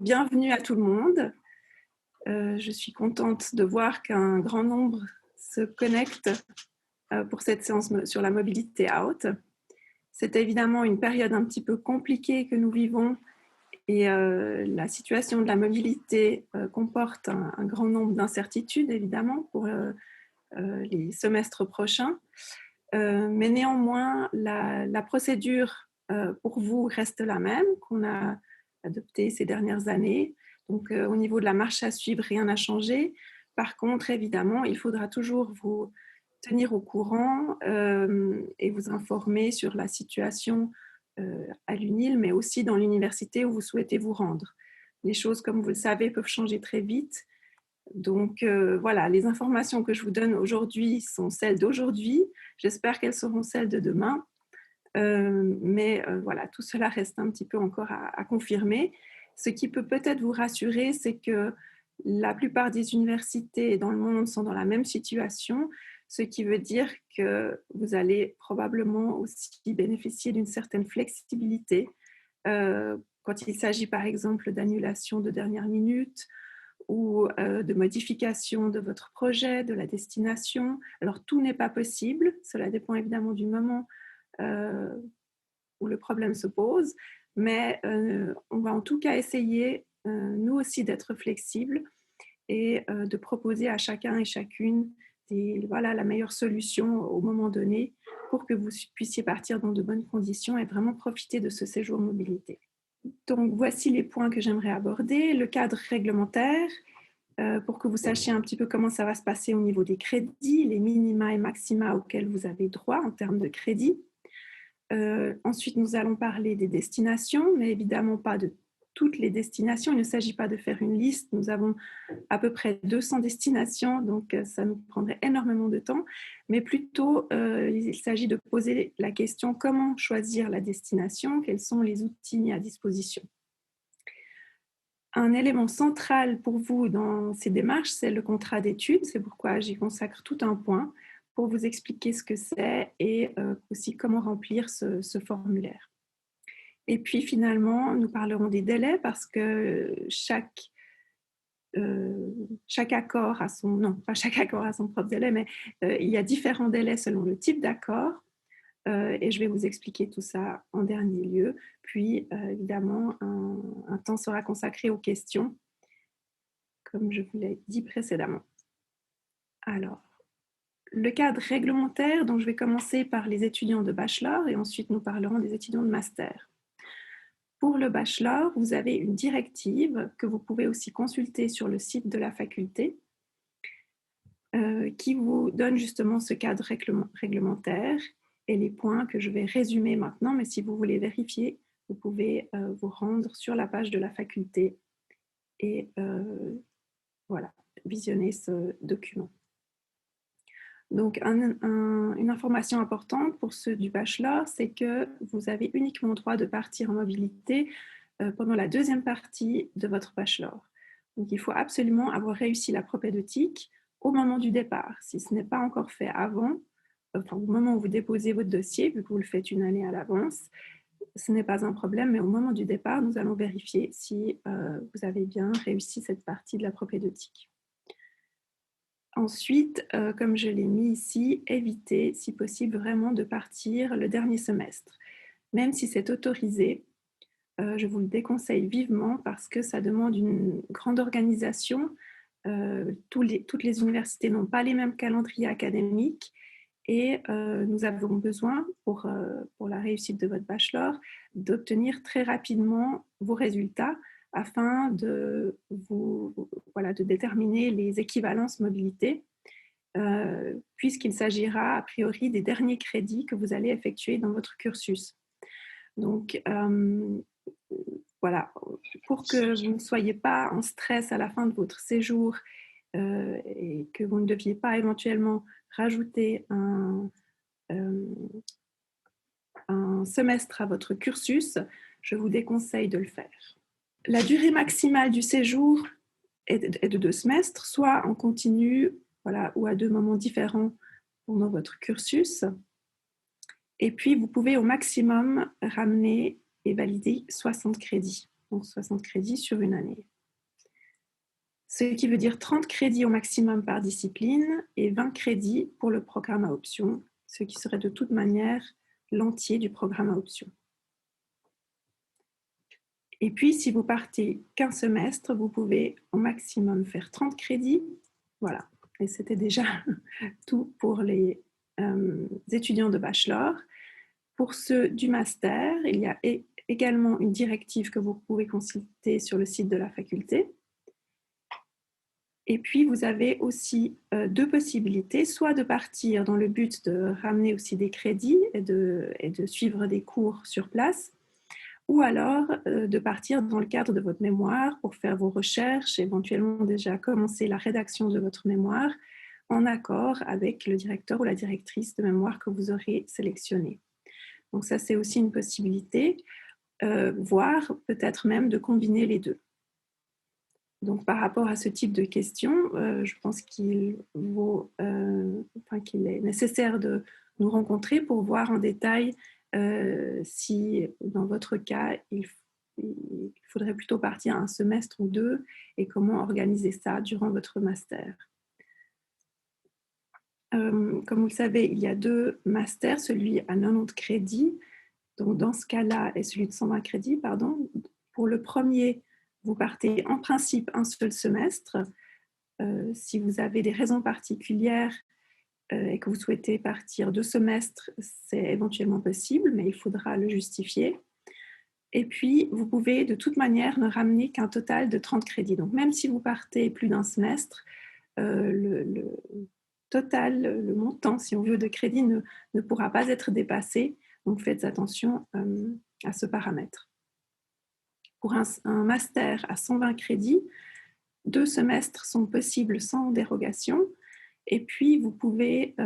Bienvenue à tout le monde. Je suis contente de voir qu'un grand nombre se connecte pour cette séance sur la mobilité haute. C'est évidemment une période un petit peu compliquée que nous vivons et la situation de la mobilité comporte un grand nombre d'incertitudes, évidemment, pour les semestres prochains. Mais néanmoins, la procédure pour vous reste la même qu'on a adoptée ces dernières années. Donc, au niveau de la marche à suivre, rien n'a changé. Par contre, évidemment, il faudra toujours vous tenir au courant et vous informer sur la situation à l'UNIL, mais aussi dans l'université où vous souhaitez vous rendre. Les choses, comme vous le savez, peuvent changer très vite. Donc voilà, les informations que je vous donne aujourd'hui sont celles d'aujourd'hui. J'espère qu'elles seront celles de demain. Mais voilà, tout cela reste un petit peu encore à confirmer. Ce qui peut peut-être vous rassurer, c'est que la plupart des universités dans le monde sont dans la même situation, ce qui veut dire que vous allez probablement aussi bénéficier d'une certaine flexibilité quand il s'agit par exemple d'annulation de dernière minute ou de modification de votre projet, de la destination. Alors tout n'est pas possible, cela dépend évidemment du moment où le problème se pose, mais on va en tout cas essayer, nous aussi, d'être flexibles et de proposer à chacun et chacune voilà, la meilleure solution au moment donné pour que vous puissiez partir dans de bonnes conditions et vraiment profiter de ce séjour mobilité. Donc voici les points que j'aimerais aborder. Le cadre réglementaire, pour que vous sachiez un petit peu comment ça va se passer au niveau des crédits, les minima et maxima auxquels vous avez droit en termes de crédits. Ensuite, nous allons parler des destinations, mais évidemment pas de toutes les destinations. Il ne s'agit pas de faire une liste. Nous avons à peu près 200 destinations, donc ça nous prendrait énormément de temps. Mais plutôt, il s'agit de poser la question comment choisir la destination, quels sont les outils mis à disposition. Un élément central pour vous dans ces démarches, c'est le contrat d'études. C'est pourquoi j'y consacre tout un point pour vous expliquer ce que c'est et aussi comment remplir ce formulaire. Et puis finalement, nous parlerons des délais parce que chaque accord a son, non, pas chaque accord a son propre délai, mais il y a différents délais selon le type d'accord. Et je vais vous expliquer tout ça en dernier lieu. Puis, évidemment, un temps sera consacré aux questions, comme je vous l'ai dit précédemment. Alors, le cadre réglementaire, donc je vais commencer par les étudiants de bachelor et ensuite nous parlerons des étudiants de master. Pour le bachelor, vous avez une directive que vous pouvez aussi consulter sur le site de la faculté qui vous donne justement ce cadre réglementaire et les points que je vais résumer maintenant, mais si vous voulez vérifier, vous pouvez vous rendre sur la page de la faculté et voilà, visionner ce document. Donc, une information importante pour ceux du bachelor, c'est que vous avez uniquement droit de partir en mobilité pendant la deuxième partie de votre bachelor. Donc, il faut absolument avoir réussi la propédeutique au moment du départ. Si ce n'est pas encore fait avant, enfin, au moment où vous déposez votre dossier, vu que vous le faites une année à l'avance, ce n'est pas un problème, mais au moment du départ, nous allons vérifier si vous avez bien réussi cette partie de la propédeutique. Ensuite, comme je l'ai mis ici, évitez, si possible, vraiment de partir le dernier semestre. Même si c'est autorisé, je vous le déconseille vivement parce que ça demande une grande organisation. Toutes les universités n'ont pas les mêmes calendriers académiques et nous avons besoin, pour la réussite de votre bachelor, d'obtenir très rapidement vos résultats afin de déterminer les équivalences mobilité, puisqu'il s'agira a priori des derniers crédits que vous allez effectuer dans votre cursus. Donc, voilà, pour que vous ne soyez pas en stress à la fin de votre séjour et que vous ne deviez pas éventuellement rajouter un semestre à votre cursus, je vous déconseille de le faire. La durée maximale du séjour est de 2 semestres, soit en continu, voilà, ou à 2 moments différents pendant votre cursus. Et puis, vous pouvez au maximum ramener et valider 60 crédits. donc 60 crédits sur une année. Ce qui veut dire 30 crédits au maximum par discipline et 20 crédits pour le programme à option, ce qui serait de toute manière l'entier du programme à option. Et puis, si vous partez qu'un semestre, vous pouvez au maximum faire 30 crédits. Voilà, et c'était déjà tout pour les étudiants de bachelor. Pour ceux du master, il y a également une directive que vous pouvez consulter sur le site de la faculté. Et puis, vous avez aussi deux possibilités, soit de partir dans le but de ramener aussi des crédits et de suivre des cours sur place, ou alors de partir dans le cadre de votre mémoire pour faire vos recherches, éventuellement déjà commencer la rédaction de votre mémoire en accord avec le directeur ou la directrice de mémoire que vous aurez sélectionné. Donc ça, c'est aussi une possibilité, voire peut-être même de combiner les deux. Donc par rapport à ce type de questions, je pense qu'il est nécessaire de nous rencontrer pour voir en détail si dans votre cas, il faudrait plutôt partir un semestre ou deux et comment organiser ça durant votre master. Comme vous le savez, il y a deux masters, celui à 90 crédits, donc dans ce cas-là, et celui de 120 crédits, pardon. Pour le premier, vous partez en principe un seul semestre. Si vous avez des raisons particulières et que vous souhaitez partir 2 semestres, c'est éventuellement possible, mais il faudra le justifier. Et puis, vous pouvez de toute manière ne ramener qu'un total de 30 crédits. Donc, même si vous partez plus d'un semestre, le total, le montant, si on veut, de crédit ne pourra pas être dépassé. Donc, faites attention à ce paramètre. Pour un master à 120 crédits, 2 semestres sont possibles sans dérogation. Et puis, vous pouvez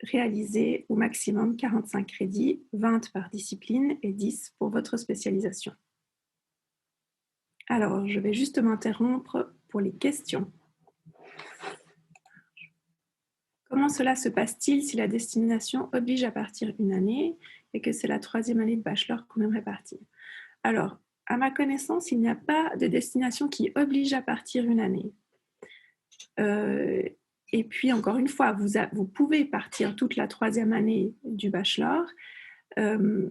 réaliser au maximum 45 crédits, 20 par discipline et 10 pour votre spécialisation. Alors, je vais juste m'interrompre pour les questions. Comment cela se passe-t-il si la destination oblige à partir une année et que c'est la 3e année de bachelor qu'on aimerait partir? Alors, à ma connaissance, il n'y a pas de destination qui oblige à partir une année. Et puis, encore une fois, vous pouvez partir toute la 3e année du bachelor,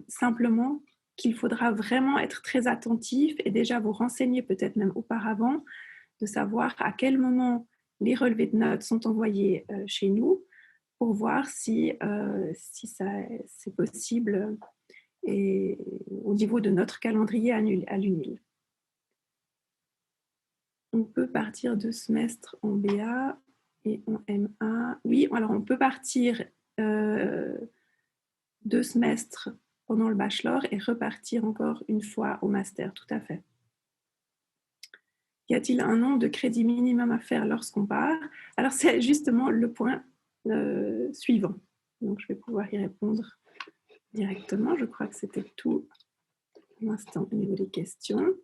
simplement qu'il faudra vraiment être très attentif et déjà vous renseigner peut-être même auparavant de savoir à quel moment les relevés de notes sont envoyés chez nous pour voir si c'est possible et au niveau de notre calendrier à l'UNIL. On peut partir 2 semestres en BA et en MA. Oui, alors on peut partir 2 semestres pendant le bachelor et repartir encore une fois au master, tout à fait. Y a-t-il un nombre de crédits minimum à faire lorsqu'on part? Alors c'est justement le point suivant. Donc je vais pouvoir y répondre directement. Je crois que c'était tout pour l'instant au niveau des questions.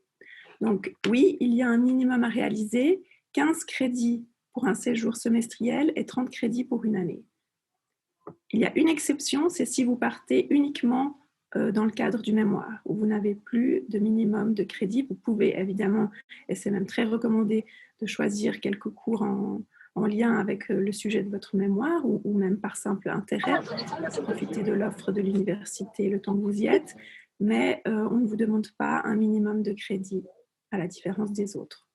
Donc oui, il y a un minimum à réaliser, 15 crédits pour un séjour semestriel et 30 crédits pour une année. Il y a une exception, c'est si vous partez uniquement dans le cadre du mémoire, où vous n'avez plus de minimum de crédits. Vous pouvez évidemment, et c'est même très recommandé, de choisir quelques cours en lien avec le sujet de votre mémoire ou même par simple intérêt, profiter de l'offre de l'université le temps que vous y êtes, mais on ne vous demande pas un minimum de crédits à la différence des autres.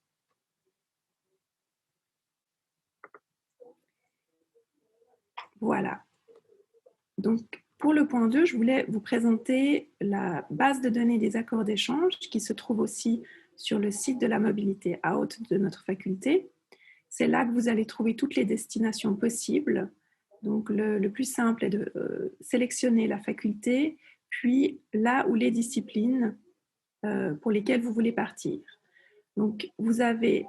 Voilà. Donc, pour le point 2, je voulais vous présenter la base de données des accords d'échange qui se trouve aussi sur le site de la mobilité Out de notre faculté. C'est là que vous allez trouver toutes les destinations possibles. Donc, le plus simple est de sélectionner la faculté, puis là où les disciplines pour lesquelles vous voulez partir. Donc, vous avez,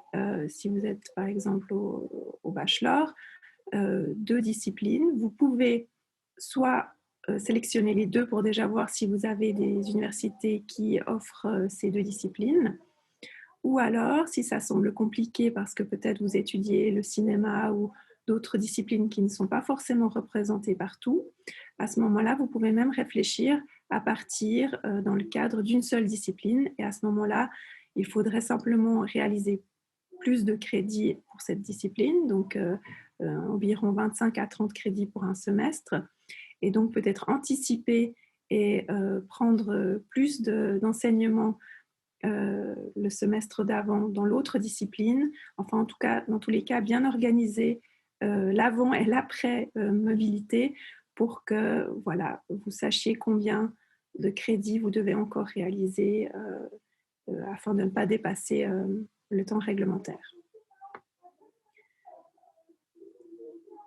si vous êtes par exemple au bachelor, 2 disciplines. Vous pouvez soit sélectionner les 2 pour déjà voir si vous avez des universités qui offrent ces 2 disciplines. Ou alors, si ça semble compliqué parce que peut-être vous étudiez le cinéma ou d'autres disciplines qui ne sont pas forcément représentées partout, à ce moment-là, vous pouvez même réfléchir à partir dans le cadre d'une seule discipline. Et à ce moment-là, il faudrait simplement réaliser plus de crédits pour cette discipline, donc environ 25 à 30 crédits pour un semestre. Et donc peut-être anticiper et prendre plus d'enseignements le semestre d'avant dans l'autre discipline. Enfin, en tout cas, dans tous les cas, bien organiser l'avant et l'après mobilité pour que voilà, vous sachiez combien de crédits vous devez encore réaliser afin de ne pas dépasser le temps réglementaire.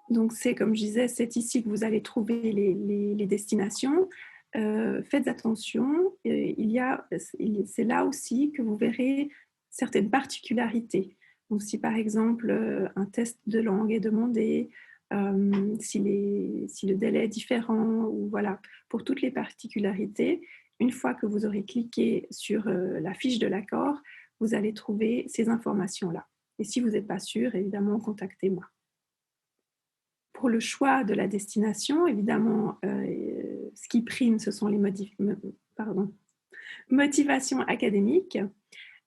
Donc, c'est comme je disais, c'est ici que vous allez trouver les destinations. Faites attention, c'est là aussi que vous verrez certaines particularités. Donc, si par exemple un test de langue est demandé, si le délai est différent, ou voilà, pour toutes les particularités, une fois que vous aurez cliqué sur la fiche de l'accord, vous allez trouver ces informations-là. Et si vous n'êtes pas sûr, évidemment, contactez-moi. Pour le choix de la destination, évidemment, ce qui prime, ce sont les motivations académiques.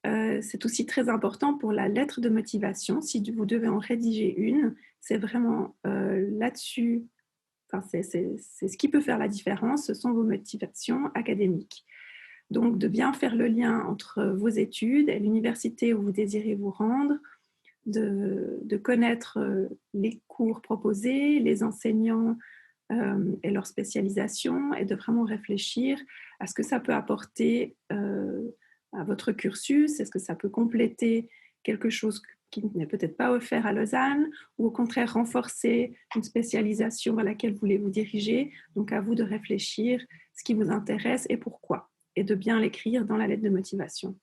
C'est aussi très important pour la lettre de motivation. Si vous devez en rédiger une, c'est vraiment là-dessus, c'est ce qui peut faire la différence, ce sont vos motivations académiques. Donc, de bien faire le lien entre vos études et l'université où vous désirez vous rendre, de connaître les cours proposés, les enseignants et leur spécialisation, et de vraiment réfléchir à ce que ça peut apporter à votre cursus. Est-ce que ça peut compléter quelque chose qui n'est peut-être pas offert à Lausanne, ou au contraire renforcer une spécialisation vers laquelle vous voulez vous diriger. Donc à vous de réfléchir ce qui vous intéresse et pourquoi, et de bien l'écrire dans la lettre de motivation.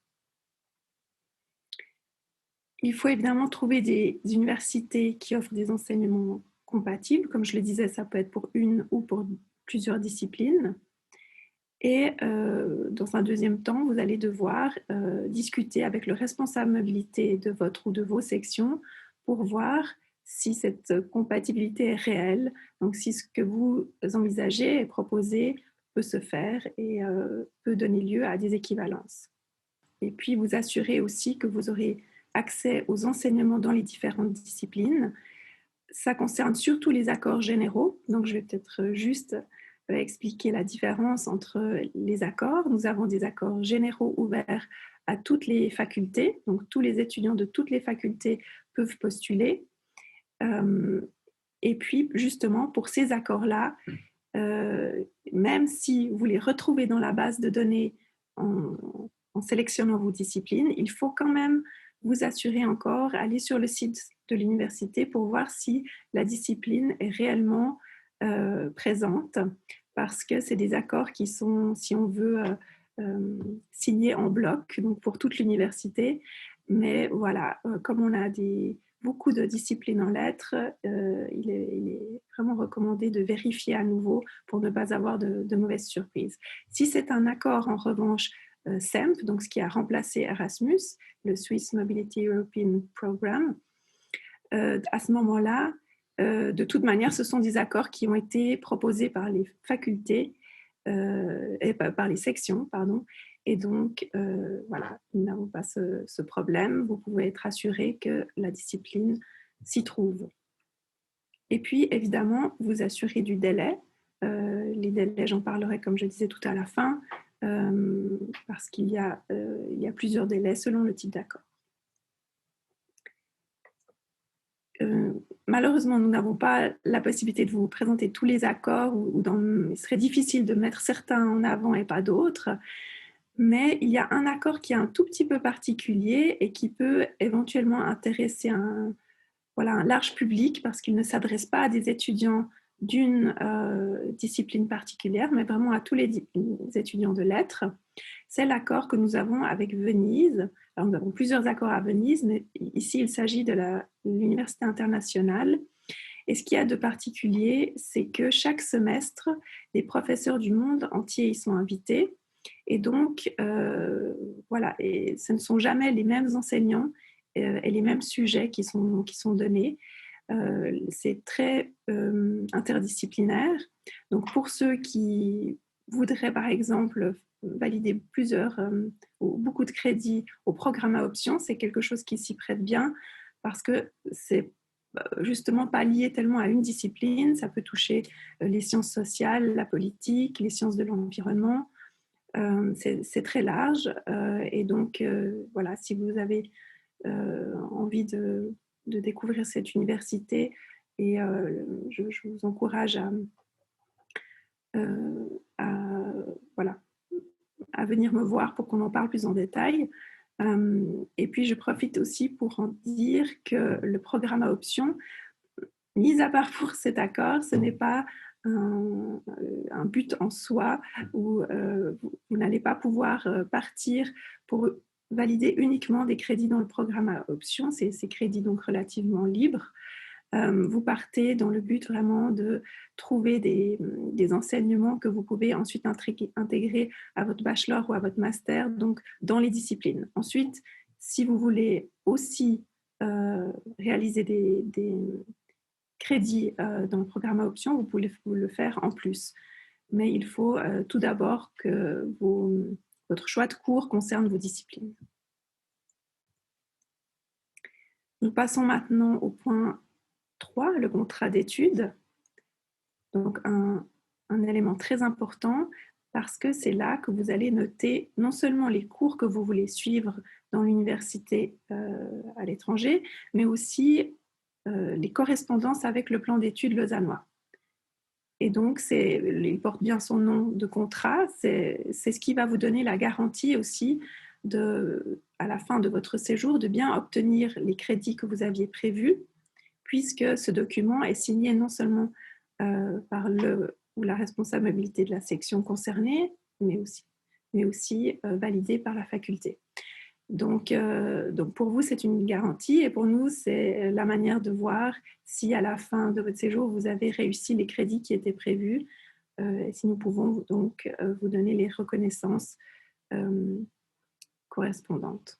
Il faut évidemment trouver des universités qui offrent des enseignements compatibles. Comme je le disais, ça peut être pour une ou pour plusieurs disciplines. Et dans un deuxième temps, vous allez devoir discuter avec le responsable mobilité de votre ou de vos sections pour voir si cette compatibilité est réelle, donc si ce que vous envisagez et proposez peut se faire et peut donner lieu à des équivalences. Et puis vous assurer aussi que vous aurez accès aux enseignements dans les différentes disciplines. Ça concerne surtout les accords généraux, donc je vais peut-être juste expliquer la différence entre les accords. Nous avons des accords généraux ouverts à toutes les facultés, donc tous les étudiants de toutes les facultés peuvent postuler. Et puis justement, pour ces accords-là, même si vous les retrouvez dans la base de données en sélectionnant vos disciplines, il faut quand même vous assurer encore, aller sur le site de l'université pour voir si la discipline est réellement présente, parce que c'est des accords qui sont, si on veut, signés en bloc, donc pour toute l'université. Mais voilà, comme on a beaucoup de disciplines en lettres, il est vraiment recommandé de vérifier à nouveau pour ne pas avoir de mauvaises surprises. Si c'est un accord, en revanche, SEMP, donc ce qui a remplacé Erasmus, le Swiss Mobility European Programme, à ce moment-là, de toute manière, ce sont des accords qui ont été proposés par les facultés, et par les sections, pardon. Et donc, voilà, nous n'avons pas ce problème. Vous pouvez être assuré que la discipline s'y trouve. Et puis, évidemment, vous assurez du délai. Les délais, j'en parlerai, comme je disais, tout à la fin, parce qu'il y a plusieurs délais selon le type d'accord. Malheureusement, nous n'avons pas la possibilité de vous présenter tous les accords, il serait difficile de mettre certains en avant et pas d'autres. Mais il y a un accord qui est un tout petit peu particulier et qui peut éventuellement intéresser un large public, parce qu'il ne s'adresse pas à des étudiants d'une discipline particulière, mais vraiment à tous les étudiants de lettres. C'est l'accord que nous avons avec Venise. Alors, nous avons plusieurs accords à Venise, mais ici, il s'agit de l'Université internationale. Et ce qu'il y a de particulier, c'est que chaque semestre, les professeurs du monde entier y sont invités. Et donc, voilà, et ce ne sont jamais les mêmes enseignants et les mêmes sujets qui sont donnés. C'est très interdisciplinaire. Donc, pour ceux qui voudraient, par exemple, valider plusieurs ou beaucoup de crédits au programme à option, c'est quelque chose qui s'y prête bien parce que c'est justement pas lié tellement à une discipline. Ça peut toucher les sciences sociales, la politique, les sciences de l'environnement. C'est très large. Et donc, voilà, si vous avez envie de découvrir cette université, et je vous encourage à, voilà, à venir me voir pour qu'on en parle plus en détail. Et puis, je profite aussi pour en dire que le programme à option, mis à part pour cet accord, ce n'est pas un but en soi où vous n'allez pas pouvoir partir pour valider uniquement des crédits dans le programme à option. Ces crédits donc relativement libres. Vous partez dans le but vraiment de trouver des enseignements que vous pouvez ensuite intégrer à votre bachelor ou à votre master, donc dans les disciplines. Ensuite, si vous voulez aussi réaliser des crédits dans le programme à option, vous pouvez le faire en plus. Mais il faut tout d'abord que votre choix de cours concerne vos disciplines. Nous passons maintenant au point 3, le contrat d'études. Donc, un élément très important parce que c'est là que vous allez noter non seulement les cours que vous voulez suivre dans l'université à l'étranger, mais aussi les correspondances avec le plan d'études lausannois. Et donc, il porte bien son nom de contrat, c'est ce qui va vous donner la garantie aussi à la fin de votre séjour de bien obtenir les crédits que vous aviez prévus, puisque ce document est signé non seulement par le ou la responsable mobilité de la section concernée, mais aussi validé par la faculté. Donc pour vous, c'est une garantie et pour nous, c'est la manière de voir si à la fin de votre séjour, vous avez réussi les crédits qui étaient prévus et si nous pouvons donc vous donner les reconnaissances correspondantes.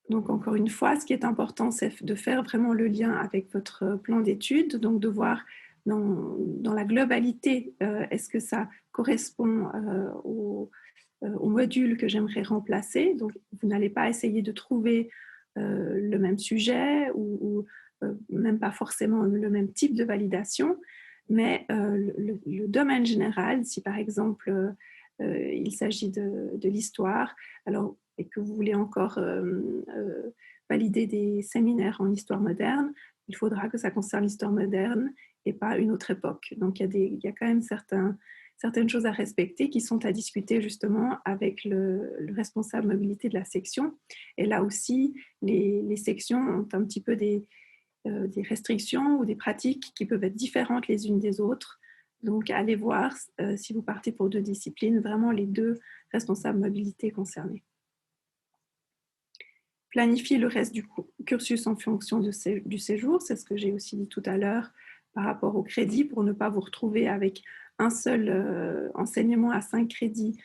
Donc, encore une fois, ce qui est important, c'est de faire vraiment le lien avec votre plan d'études, donc de voir dans la globalité, est-ce que ça correspond au module que j'aimerais remplacer. Donc, vous n'allez pas essayer de trouver le même sujet ou même pas forcément le même type de validation, mais le domaine général, si par exemple il s'agit de l'histoire, alors et que vous voulez encore valider des séminaires en histoire moderne, il faudra que ça concerne l'histoire moderne et pas une autre époque. Donc, il y a quand même certaines choses à respecter qui sont à discuter justement avec le responsable mobilité de la section. Et là aussi, les sections ont un petit peu des restrictions ou des pratiques qui peuvent être différentes les unes des autres. Donc, allez voir si vous partez pour 2 disciplines, vraiment les 2 responsables mobilité concernés. Planifier le reste du cursus en fonction du séjour, c'est ce que j'ai aussi dit tout à l'heure par rapport au crédit, pour ne pas vous retrouver avec un seul enseignement à 5 crédits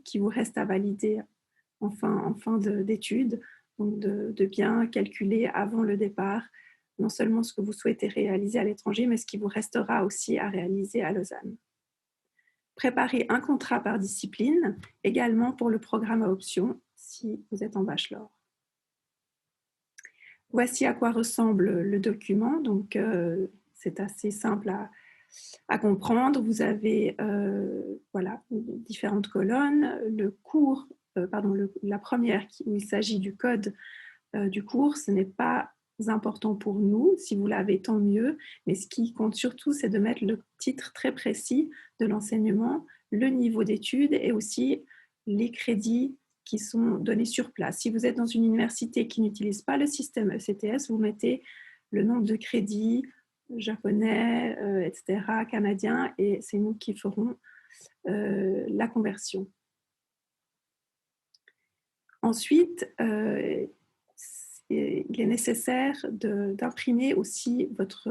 qui vous reste à valider en fin d'études. Donc, de bien calculer avant le départ, non seulement ce que vous souhaitez réaliser à l'étranger, mais ce qui vous restera aussi à réaliser à Lausanne. Préparer un contrat par discipline, également pour le programme à option, si vous êtes en bachelor. Voici à quoi ressemble le document. Donc, c'est assez simple à comprendre. Vous avez voilà, différentes colonnes. Le cours, la première où il s'agit du code du cours, ce n'est pas important pour nous. Si vous l'avez, tant mieux. Mais ce qui compte surtout, c'est de mettre le titre très précis de l'enseignement, le niveau d'études et aussi les crédits qui sont donnés sur place. Si vous êtes dans une université qui n'utilise pas le système ECTS, vous mettez le nombre de crédits japonais, etc., canadiens, et c'est nous qui ferons la conversion. Ensuite, il est nécessaire d'imprimer aussi votre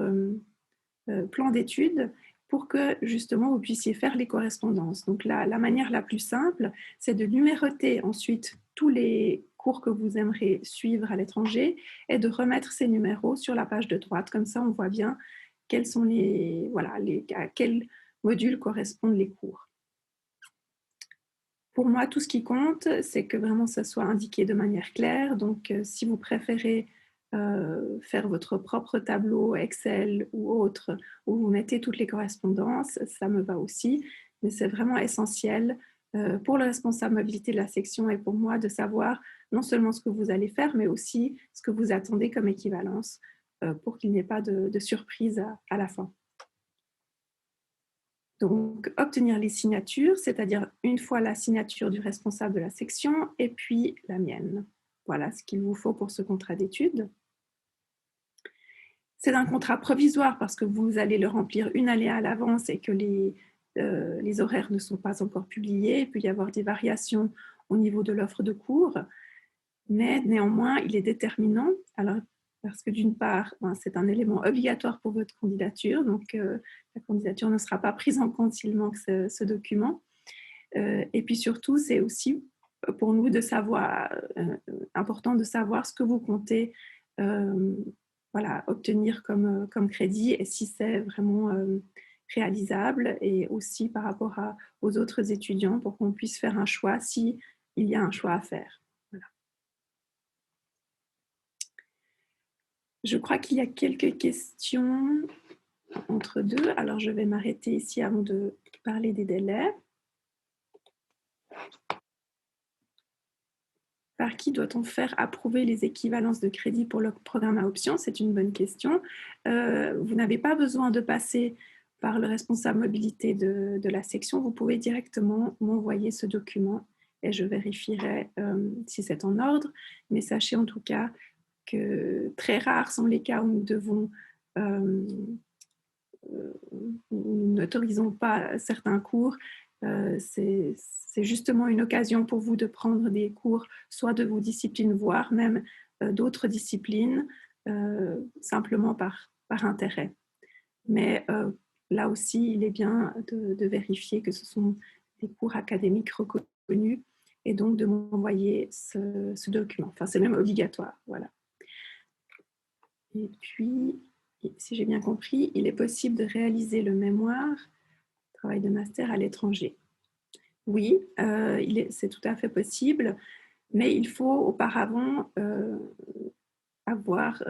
plan d'études pour que justement vous puissiez faire les correspondances. Donc la manière la plus simple, c'est de numéroter ensuite tous les cours que vous aimeriez suivre à l'étranger et de remettre ces numéros sur la page de droite. Comme ça, on voit bien quels sont à quel module correspondent les cours. Pour moi, tout ce qui compte, c'est que vraiment ça soit indiqué de manière claire. Donc, si vous préférez faire votre propre tableau Excel ou autre, où vous mettez toutes les correspondances, ça me va aussi. Mais c'est vraiment essentiel pour le responsable mobilité de la section et pour moi de savoir non seulement ce que vous allez faire, mais aussi ce que vous attendez comme équivalence pour qu'il n'y ait pas de surprise à la fin. Donc, obtenir les signatures, c'est-à-dire une fois la signature du responsable de la section et puis la mienne. Voilà ce qu'il vous faut pour ce contrat d'études. C'est un contrat provisoire parce que vous allez le remplir une année à l'avance et que les horaires ne sont pas encore publiés. Il peut y avoir des variations au niveau de l'offre de cours, mais néanmoins, il est déterminant. Alors, parce que d'une part, c'est un élément obligatoire pour votre candidature, donc la candidature ne sera pas prise en compte s'il manque ce document. Et puis surtout, c'est aussi pour nous important de savoir ce que vous comptez obtenir comme crédit et si c'est vraiment réalisable et aussi par rapport aux autres étudiants pour qu'on puisse faire un choix s'il y a un choix à faire. Je crois qu'il y a quelques questions entre deux. Alors, je vais m'arrêter ici avant de parler des délais. Par qui doit-on faire approuver les équivalences de crédit pour le programme à option? C'est une bonne question. Vous n'avez pas besoin de passer par le responsable mobilité de la section. Vous pouvez directement m'envoyer ce document et je vérifierai si c'est en ordre. Mais sachez en tout cas que très rares sont les cas où nous n'autorisons pas certains cours. C'est justement une occasion pour vous de prendre des cours, soit de vos disciplines, voire même d'autres disciplines, simplement par intérêt. Mais là aussi, il est bien de vérifier que ce sont des cours académiques reconnus et donc de m'envoyer ce document. Enfin, c'est même obligatoire. Voilà. Et puis, si j'ai bien compris, il est possible de réaliser le mémoire, travail de master à l'étranger. Oui, c'est tout à fait possible, mais il faut auparavant avoir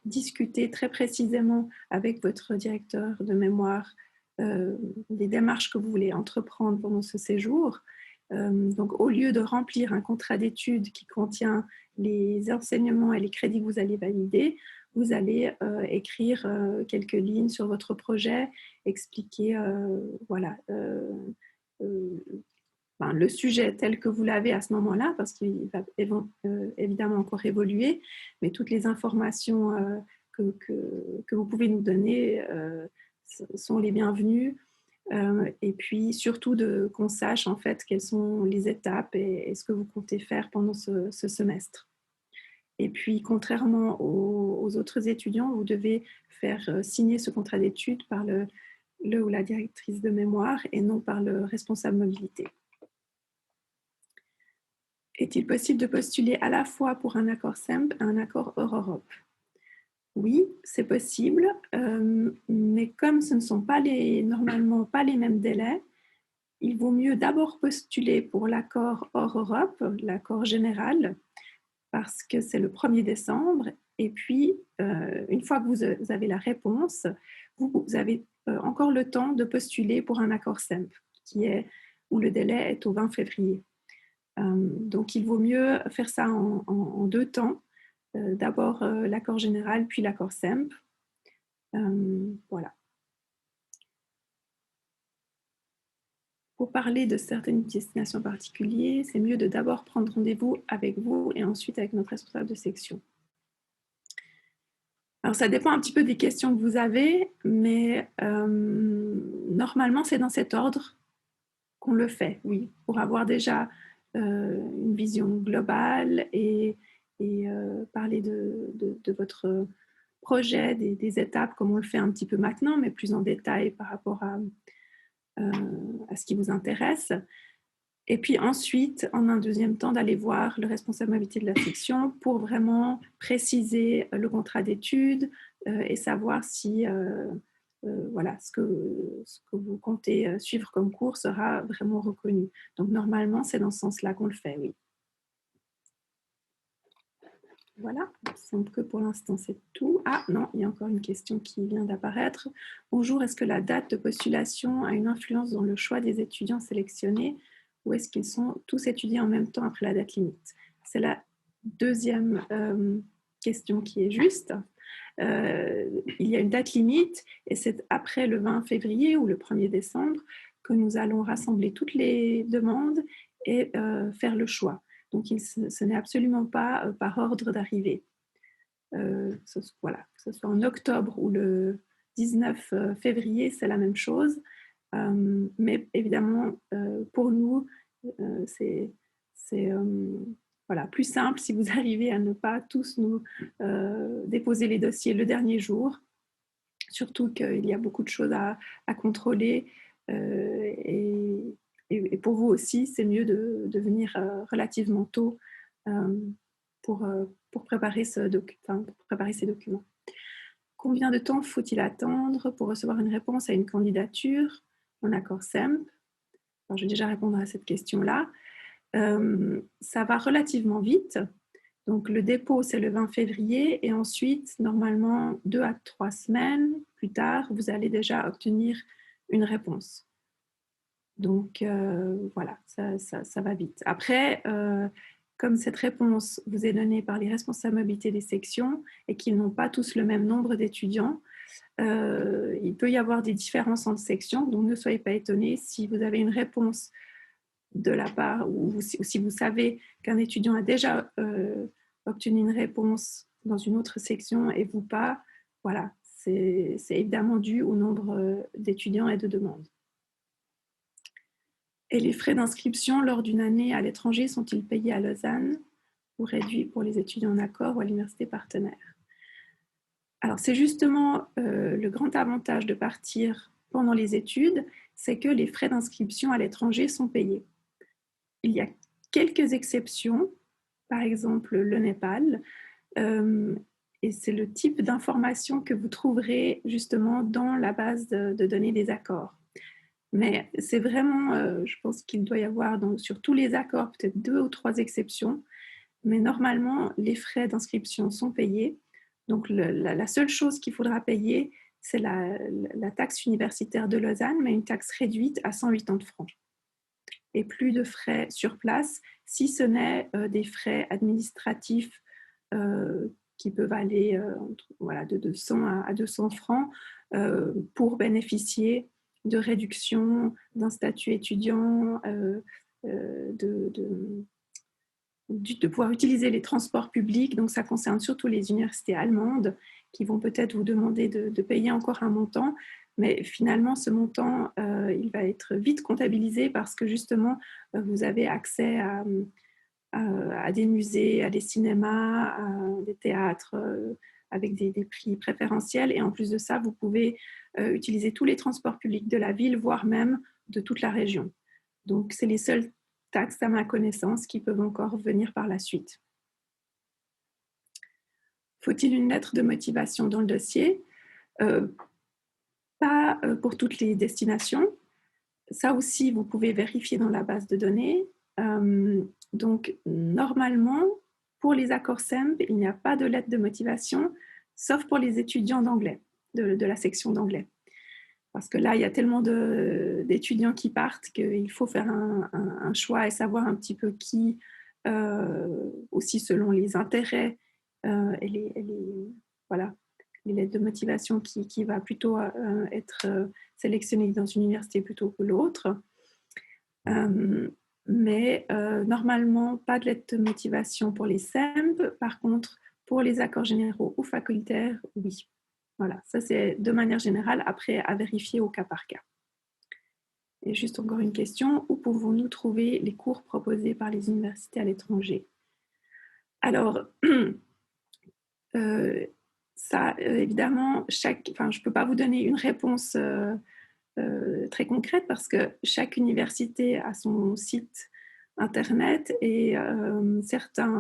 discuté très précisément avec votre directeur de mémoire des démarches que vous voulez entreprendre pendant ce séjour. Donc, au lieu de remplir un contrat d'études qui contient les enseignements et les crédits que vous allez valider, vous allez écrire quelques lignes sur votre projet, expliquer le sujet tel que vous l'avez à ce moment-là, parce qu'il va évidemment encore évoluer, mais toutes les informations que vous pouvez nous donner sont les bienvenues. Et puis surtout qu'on sache en fait quelles sont les étapes et ce que vous comptez faire pendant ce semestre. Et puis, contrairement aux autres étudiants, vous devez faire signer ce contrat d'études par le ou la directrice de mémoire et non par le responsable mobilité. Est-il possible de postuler à la fois pour un accord SEMP et un accord hors-Europe? Oui, c'est possible, mais comme ce ne sont normalement pas les mêmes délais, il vaut mieux d'abord postuler pour l'accord hors Europe, l'accord général, parce que c'est le 1er décembre. Et puis, une fois que vous avez la réponse, vous avez encore le temps de postuler pour un accord SEMP, où le délai est au 20 février. Donc, il vaut mieux faire ça en 2 temps. D'abord l'accord général, puis l'accord SEMP. Voilà. Pour parler de certaines destinations particulières, c'est mieux de d'abord prendre rendez-vous avec vous et ensuite avec notre responsable de section. Alors, ça dépend un petit peu des questions que vous avez, mais normalement, c'est dans cet ordre qu'on le fait, oui, pour avoir déjà une vision globale et parler de votre projet, des étapes, comme on le fait un petit peu maintenant, mais plus en détail par rapport à ce qui vous intéresse. Et puis ensuite, en un deuxième temps, d'aller voir le responsable mobilité de la section pour vraiment préciser le contrat d'études et savoir si voilà, ce que vous comptez suivre comme cours sera vraiment reconnu. Donc normalement, c'est dans ce sens-là qu'on le fait, oui. Voilà, il me semble que pour l'instant, c'est tout. Ah non, il y a encore une question qui vient d'apparaître. Bonjour, est-ce que la date de postulation a une influence dans le choix des étudiants sélectionnés ou est-ce qu'ils sont tous étudiés en même temps après la date limite? C'est la deuxième question qui est juste. Il y a une date limite et c'est après le 20 février ou le 1er décembre que nous allons rassembler toutes les demandes et faire le choix. Donc, ce n'est absolument pas par ordre d'arrivée. Voilà, que ce soit en octobre ou le 19 février, c'est la même chose. Mais évidemment, pour nous, c'est voilà, plus simple si vous arrivez à ne pas tous nous déposer les dossiers le dernier jour, surtout qu'il y a beaucoup de choses à contrôler et pour vous aussi, c'est mieux de venir relativement tôt pour préparer ces documents. Combien de temps faut-il attendre pour recevoir une réponse à une candidature en accord SEMP? Alors, je vais déjà répondre à cette question-là. Ça va relativement vite. Donc, le dépôt, c'est le 20 février et ensuite, normalement, 2 à 3 semaines plus tard, vous allez déjà obtenir une réponse. Donc, voilà, ça va vite. Après, comme cette réponse vous est donnée par les responsables mobilité des sections et qu'ils n'ont pas tous le même nombre d'étudiants, il peut y avoir des différences entre sections. Donc, ne soyez pas étonnés si vous avez une réponse de la part ou si vous savez qu'un étudiant a déjà obtenu une réponse dans une autre section et vous pas. Voilà, c'est évidemment dû au nombre d'étudiants et de demandes. Et les frais d'inscription lors d'une année à l'étranger sont-ils payés à Lausanne ou réduits pour les étudiants en accord ou à l'université partenaire? Alors, c'est justement le grand avantage de partir pendant les études, c'est que les frais d'inscription à l'étranger sont payés. Il y a quelques exceptions, par exemple le Népal, et c'est le type d'information que vous trouverez justement dans la base de données des accords. Mais c'est vraiment, je pense qu'il doit y avoir sur tous les accords peut-être 2 ou 3 exceptions, mais normalement, les frais d'inscription sont payés. Donc, la seule chose qu'il faudra payer, c'est la taxe universitaire de Lausanne, mais une taxe réduite à 180 francs. Et plus de frais sur place, si ce n'est des frais administratifs qui peuvent aller voilà, de 100 à 200 francs pour bénéficier de réduction d'un statut étudiant, de pouvoir utiliser les transports publics. Donc, ça concerne surtout les universités allemandes qui vont peut-être vous demander de payer encore un montant. Mais finalement, ce montant, il va être vite comptabilisé parce que justement, vous avez accès à des musées, à des cinémas, à des théâtres avec des prix préférentiels. Et en plus de ça, vous pouvez utiliser tous les transports publics de la ville, voire même de toute la région. Donc, c'est les seules taxes à ma connaissance qui peuvent encore venir par la suite. Faut-il une lettre de motivation dans le dossier? Pas pour toutes les destinations. Ça aussi, vous pouvez vérifier dans la base de données. Donc, normalement, pour les accords SEMP, il n'y a pas de lettre de motivation, sauf pour les étudiants d'anglais, de la section d'anglais. Parce que là, il y a tellement d'étudiants qui partent qu'il faut faire un choix et savoir un petit peu qui, aussi selon les intérêts et voilà, les lettres de motivation qui va plutôt être sélectionné dans une université plutôt que l'autre. Mais normalement, pas de lettre de motivation pour les SEMP. Par contre, pour les accords généraux ou facultaires, oui. Voilà, ça c'est de manière générale, après à vérifier au cas par cas. Et juste encore une question, où pouvons-nous trouver les cours proposés par les universités à l'étranger? Alors, ça, évidemment, je ne peux pas vous donner une réponse très concrète parce que chaque université a son site Internet et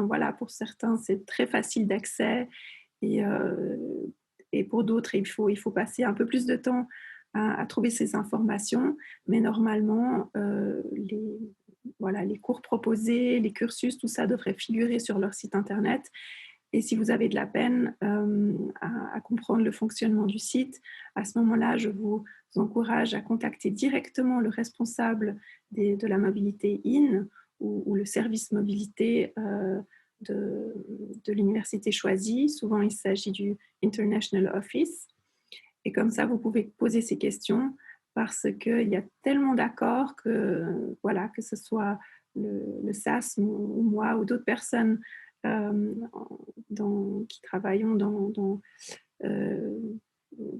voilà, pour certains, c'est très facile d'accès et, pour d'autres, il faut passer un peu plus de temps à trouver ces informations. Mais normalement, les cours proposés, les cursus, tout ça devrait figurer sur leur site Internet. Et si vous avez de la peine à comprendre le fonctionnement du site, à ce moment-là, je vous encourage à contacter directement le responsable de la mobilité IN ou le service mobilité de l'université choisie. Souvent, il s'agit du International Office. Et comme ça, vous pouvez poser ces questions parce qu'il y a tellement d'accords que, voilà, que ce soit le SAS ou moi ou d'autres personnes qui travaillons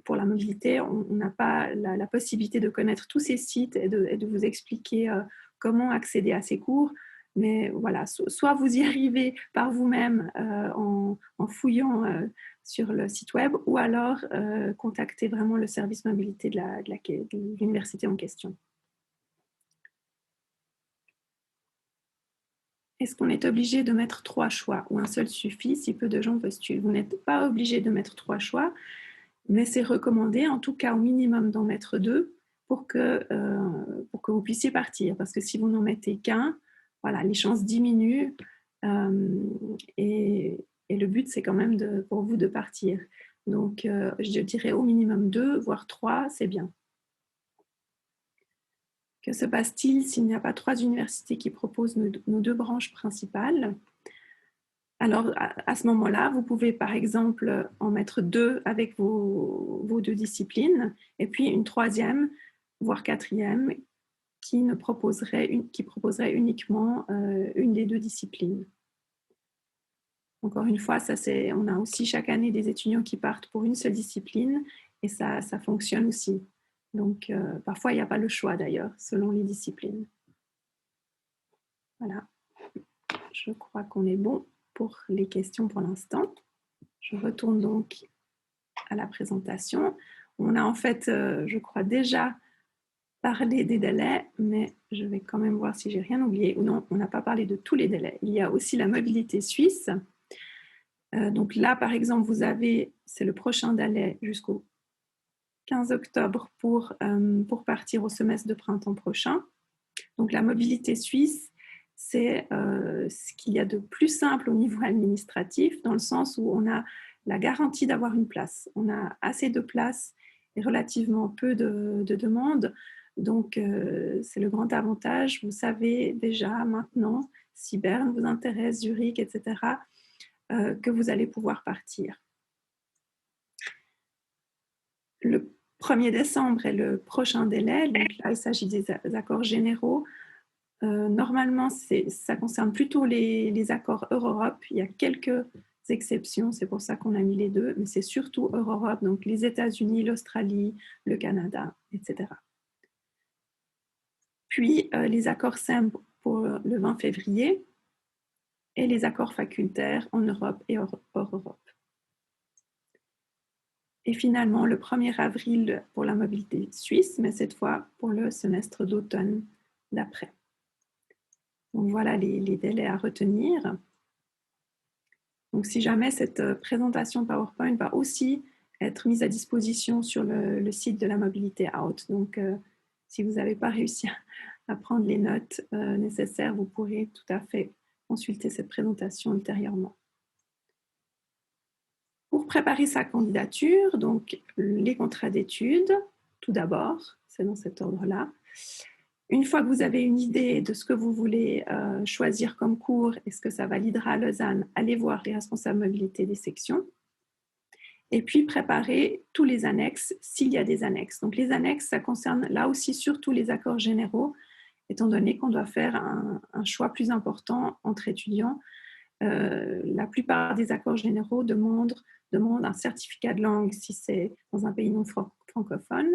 pour la mobilité, on n'a pas la possibilité de connaître tous ces sites et de vous expliquer comment accéder à ces cours. Mais voilà, soit vous y arrivez par vous-même en fouillant sur le site web, ou alors contactez vraiment le service mobilité de l'université en question. Est-ce qu'on est obligé de mettre 3 choix ou un seul suffit si peu de gens postulent? Vous n'êtes pas obligé de mettre 3 choix, mais c'est recommandé, en tout cas au minimum d'en mettre 2 pour que vous puissiez partir. Parce que si vous n'en mettez qu'un, voilà, les chances diminuent et le but, c'est quand même pour vous de partir. Donc, je dirais au minimum 2, voire 3, c'est bien. Que se passe-t-il s'il n'y a pas 3 universités qui proposent nos 2 branches principales? Alors, à ce moment-là, vous pouvez par exemple en mettre 2 avec vos 2 disciplines, et puis une 3e, voire 4e, qui proposerait uniquement une des 2 disciplines. Encore une fois, on a aussi chaque année des étudiants qui partent pour une seule discipline, et ça fonctionne aussi. Donc, parfois, il n'y a pas le choix d'ailleurs, selon les disciplines. Voilà. Je crois qu'on est bon pour les questions pour l'instant. Je retourne donc à la présentation. On a en fait, je crois, déjà parlé des délais, mais je vais quand même voir si j'ai rien oublié. Ou non, on n'a pas parlé de tous les délais. Il y a aussi la mobilité suisse. Donc là, par exemple, c'est le prochain délai jusqu'au 15 octobre pour partir au semestre de printemps prochain. Donc la mobilité suisse, c'est ce qu'il y a de plus simple au niveau administratif, dans le sens où on a la garantie d'avoir une place. On a assez de places et relativement peu de demandes. Donc, c'est le grand avantage. Vous savez déjà maintenant, si Berne vous intéresse, Zurich, etc., que vous allez pouvoir partir. Le 1er décembre est le prochain délai. Donc là, il s'agit des accords généraux. Normalement, ça concerne plutôt les accords Euro-Europe. Il y a quelques exceptions, c'est pour ça qu'on a mis les 2, mais c'est surtout Euro-Europe, donc les États-Unis, l'Australie, le Canada, etc. Puis, les accords SEM pour le 20 février et les accords facultaires en Europe et hors Europe. Et finalement, le 1er avril pour la mobilité suisse, mais cette fois pour le semestre d'automne d'après. Donc voilà les délais à retenir. Donc si jamais cette présentation PowerPoint va aussi être mise à disposition sur le site de la mobilité Out. Donc si vous n'avez pas réussi à prendre les notes nécessaires, vous pourrez tout à fait consulter cette présentation ultérieurement. Pour préparer sa candidature, donc les contrats d'études, tout d'abord, c'est dans cet ordre-là. Une fois que vous avez une idée de ce que vous voulez choisir comme cours et ce que ça validera à Lausanne, allez voir les responsables mobilité des sections. Et puis préparer tous les annexes, s'il y a des annexes. Donc les annexes, ça concerne là aussi surtout les accords généraux, étant donné qu'on doit faire un choix plus important entre étudiants. La plupart des accords généraux demandent un certificat de langue si c'est dans un pays non francophone,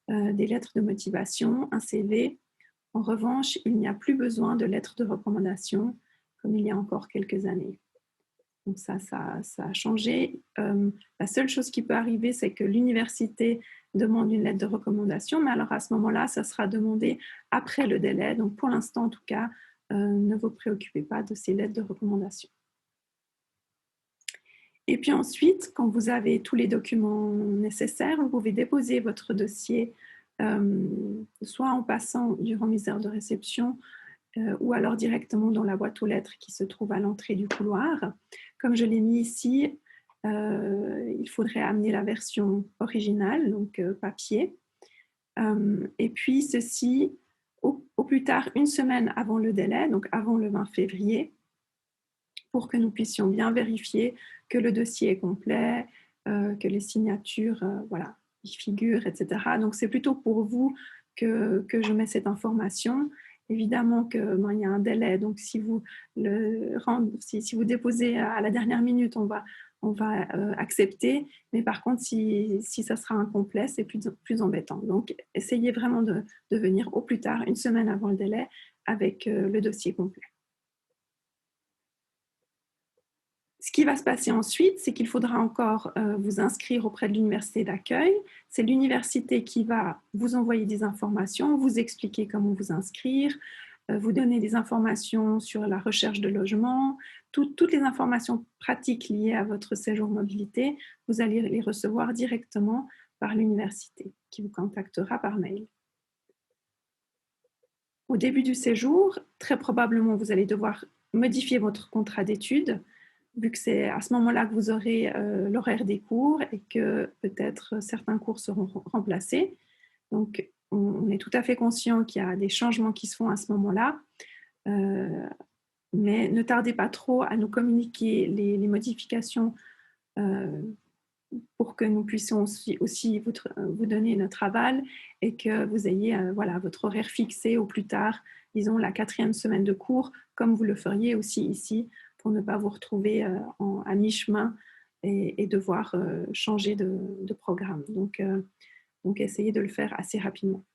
des lettres de motivation, un CV. En revanche, il n'y a plus besoin de lettres de recommandation comme il y a encore quelques années. Donc ça a changé. La seule chose qui peut arriver, c'est que l'université demande une lettre de recommandation, mais alors à ce moment-là, ça sera demandé après le délai. Donc pour l'instant, en tout cas, ne vous préoccupez pas de ces lettres de recommandation. Et puis ensuite, quand vous avez tous les documents nécessaires, vous pouvez déposer votre dossier soit en passant durant mes heures de réception ou alors directement dans la boîte aux lettres qui se trouve à l'entrée du couloir. Comme je l'ai mis ici, il faudrait amener la version originale, donc papier. Et puis ceci, au plus tard, une semaine avant le délai, donc avant le 20 février, pour que nous puissions bien vérifier que le dossier est complet, que les signatures voilà, y figurent, etc. Donc, c'est plutôt pour vous que je mets cette information. Évidemment qu'il y a un délai, donc si vous déposez à la dernière minute, on va accepter, mais par contre, si ça sera incomplet, c'est plus embêtant. Donc, essayez vraiment de venir au plus tard, une semaine avant le délai, avec le dossier complet. Ce qui va se passer ensuite, c'est qu'il faudra encore vous inscrire auprès de l'université d'accueil. C'est l'université qui va vous envoyer des informations, vous expliquer comment vous inscrire, vous donner des informations sur la recherche de logement, toutes les informations pratiques liées à votre séjour mobilité, vous allez les recevoir directement par l'université qui vous contactera par mail. Au début du séjour, très probablement, vous allez devoir modifier votre contrat d'études, vu que c'est à ce moment-là que vous aurez l'horaire des cours et que peut-être certains cours seront remplacés. Donc, on est tout à fait conscient qu'il y a des changements qui se font à ce moment-là, mais ne tardez pas trop à nous communiquer les modifications pour que nous puissions aussi vous donner notre aval et que vous ayez voilà, votre horaire fixé au plus tard, disons la 4e semaine de cours, comme vous le feriez aussi ici, pour ne pas vous retrouver à mi-chemin et devoir changer de programme. Donc, essayez de le faire assez rapidement.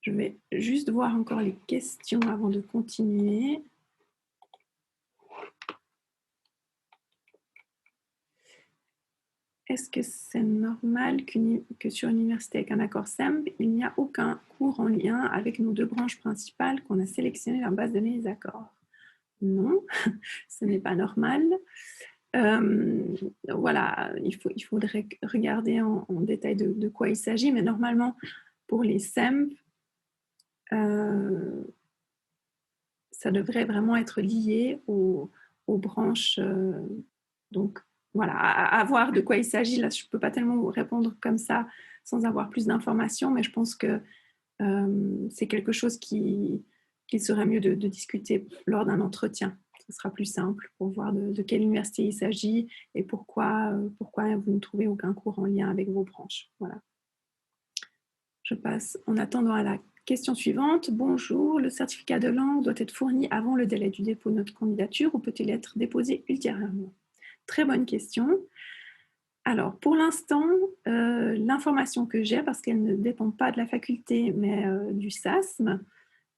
Je vais juste voir encore les questions avant de continuer. Est-ce que c'est normal que sur une université avec un accord SEMP, il n'y a aucun cours en lien avec nos 2 branches principales qu'on a sélectionnées en base de données des accords? Non, ce n'est pas normal. Voilà, il faudrait regarder en détail de quoi il s'agit, mais normalement, pour les SEMP, ça devrait vraiment être lié aux branches. Donc, voilà, à voir de quoi il s'agit. Là, je ne peux pas tellement vous répondre comme ça sans avoir plus d'informations, mais je pense que c'est quelque chose qu'il serait mieux de discuter lors d'un entretien. Ce sera plus simple pour voir de quelle université il s'agit et pourquoi vous ne trouvez aucun cours en lien avec vos branches. Voilà. Je passe en attendant à la question suivante. Bonjour, le certificat de langue doit être fourni avant le délai du dépôt de notre candidature ou peut-il être déposé ultérieurement? Très bonne question. Alors, pour l'instant, l'information que j'ai, parce qu'elle ne dépend pas de la faculté, mais du SASM,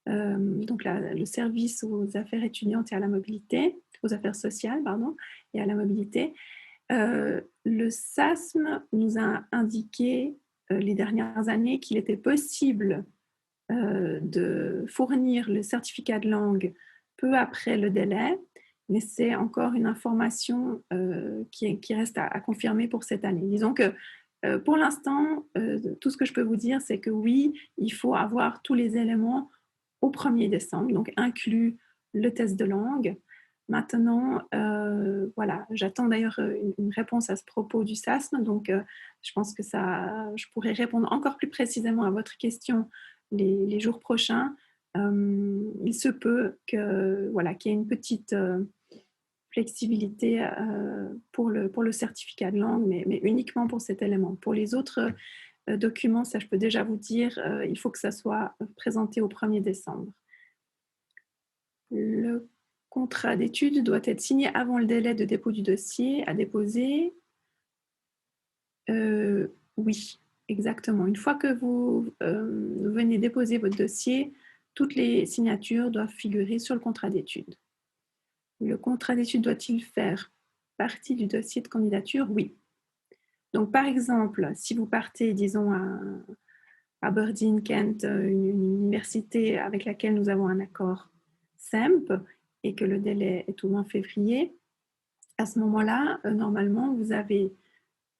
donc le service aux affaires étudiantes et à la mobilité, aux affaires sociales, pardon, et à la mobilité, le SASM nous a indiqué les dernières années qu'il était possible de fournir le certificat de langue peu après le délai, mais c'est encore une information qui reste à confirmer pour cette année. Disons que pour l'instant, tout ce que je peux vous dire, c'est que oui, il faut avoir tous les éléments au 1er décembre, donc inclus le test de langue. Maintenant, voilà, j'attends d'ailleurs une réponse à ce propos du SASM, donc je pense que je pourrais répondre encore plus précisément à votre question les jours prochains. Il se peut voilà, qu'il y ait une petite flexibilité pour le certificat de langue, mais uniquement pour cet élément. Pour les autres documents, ça je peux déjà vous dire, il faut que ça soit présenté au 1er décembre. Le contrat d'études doit être signé avant le délai de dépôt du dossier à déposer. Oui, exactement. Une fois que vous venez déposer votre dossier, toutes les signatures doivent figurer sur le contrat d'études. Le contrat d'études doit-il faire partie du dossier de candidature? Oui. Donc, par exemple, si vous partez, disons, Aberdeen, Kent, une université avec laquelle nous avons un accord SEMP et que le délai est au 20 février, à ce moment-là, normalement, vous avez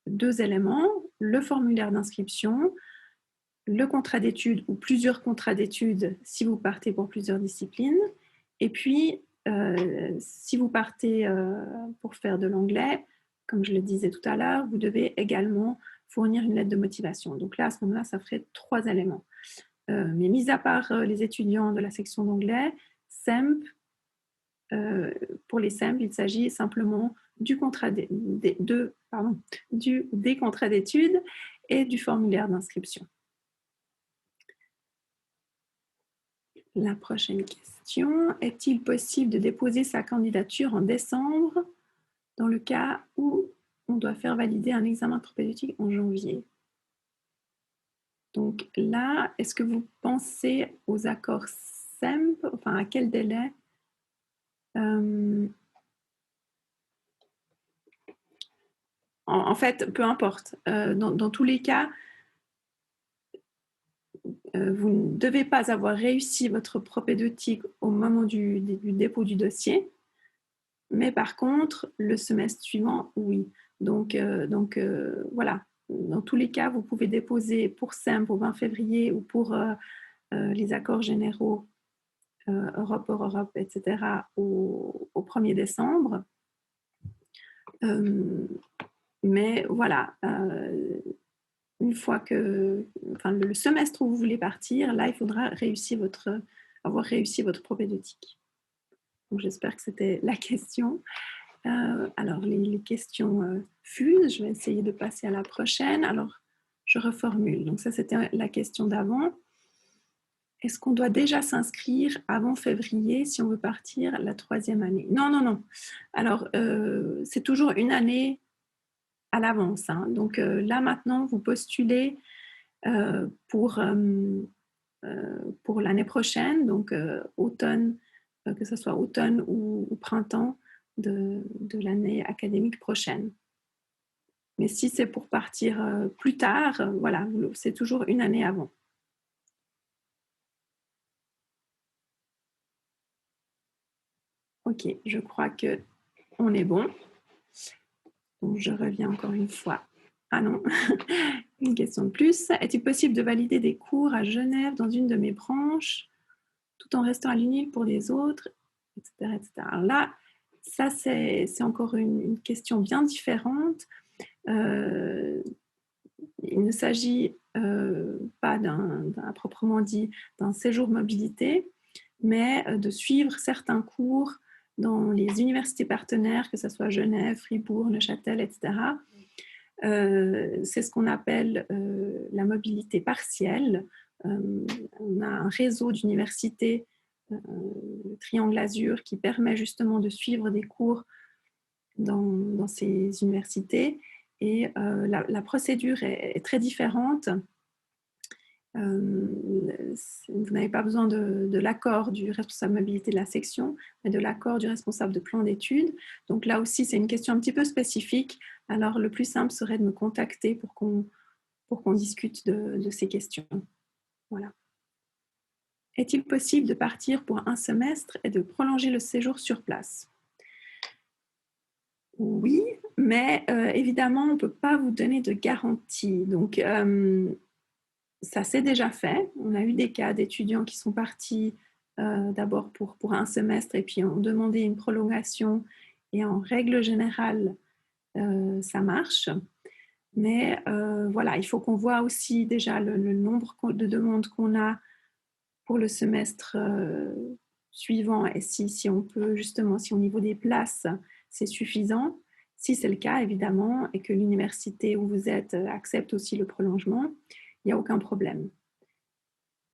2 éléments, le formulaire d'inscription, le contrat d'études ou plusieurs contrats d'études si vous partez pour plusieurs disciplines, et puis si vous partez pour faire de l'anglais, comme je le disais tout à l'heure, vous devez également fournir une lettre de motivation. Donc là, à ce moment-là, ça ferait 3 éléments. Mais mis à part les étudiants de la section d'anglais, SEMP, pour les SEMP, il s'agit simplement des contrats d'études et du formulaire d'inscription. La prochaine question, est-il possible de déposer sa candidature en décembre dans le cas où on doit faire valider un examen propédeutique en janvier? Donc là, est-ce que vous pensez aux accords SEMP, enfin à quel délai? En fait, peu importe. Dans tous les cas, vous ne devez pas avoir réussi votre propédeutique au moment du dépôt du dossier, mais par contre, le semestre suivant, oui. Donc voilà. Dans tous les cas, vous pouvez déposer pour SEMP au 20 février ou pour les accords généraux Europe, Europe, etc. au 1er décembre. Mais voilà, une fois que, enfin, le semestre où vous voulez partir, là, il faudra avoir réussi votre propédeutique. Donc, j'espère que c'était la question. Alors, les questions fusent. Je vais essayer de passer à la prochaine. Alors, je reformule. Donc, ça, c'était la question d'avant. Est-ce qu'on doit déjà s'inscrire avant février si on veut partir la 3e année? Non, non, non. Alors, c'est toujours une année à l'avance. Hein. Donc, là, maintenant, vous postulez pour l'année prochaine, donc automne, que ce soit automne ou printemps de l'année académique prochaine. Mais si c'est pour partir plus tard, voilà, c'est toujours une année avant. Ok, je crois qu'on est bon. Donc, je reviens encore une fois. Ah non, une question de plus. Est-il possible de valider des cours à Genève dans une de mes branches tout en restant à l'UNIL pour les autres, etc. etc. Alors là, ça, c'est encore une question bien différente. Il ne s'agit pas à proprement dit d'un séjour mobilité, mais de suivre certains cours dans les universités partenaires, que ce soit Genève, Fribourg, Neuchâtel, etc. C'est ce qu'on appelle la mobilité partielle. On a un réseau d'universités, le Triangle Azur, qui permet justement de suivre des cours dans ces universités. Et la procédure est très différente. Vous n'avez pas besoin de l'accord du responsable mobilité de la section, mais de l'accord du responsable de plan d'études. Donc là aussi, c'est une question un petit peu spécifique. Alors, le plus simple serait de me contacter pour qu'on discute de ces questions. Voilà. Est-il possible de partir pour un semestre et de prolonger le séjour sur place? Oui, mais évidemment, on ne peut pas vous donner de garantie. Donc, ça s'est déjà fait. On a eu des cas d'étudiants qui sont partis d'abord pour un semestre et puis ont demandé une prolongation. Et en règle générale, ça marche. Mais voilà, il faut qu'on voit aussi déjà le nombre de demandes qu'on a pour le semestre suivant et si on peut justement, si au niveau des places, c'est suffisant. Si c'est le cas, évidemment, et que l'université où vous êtes accepte aussi le prolongement, il n'y a aucun problème.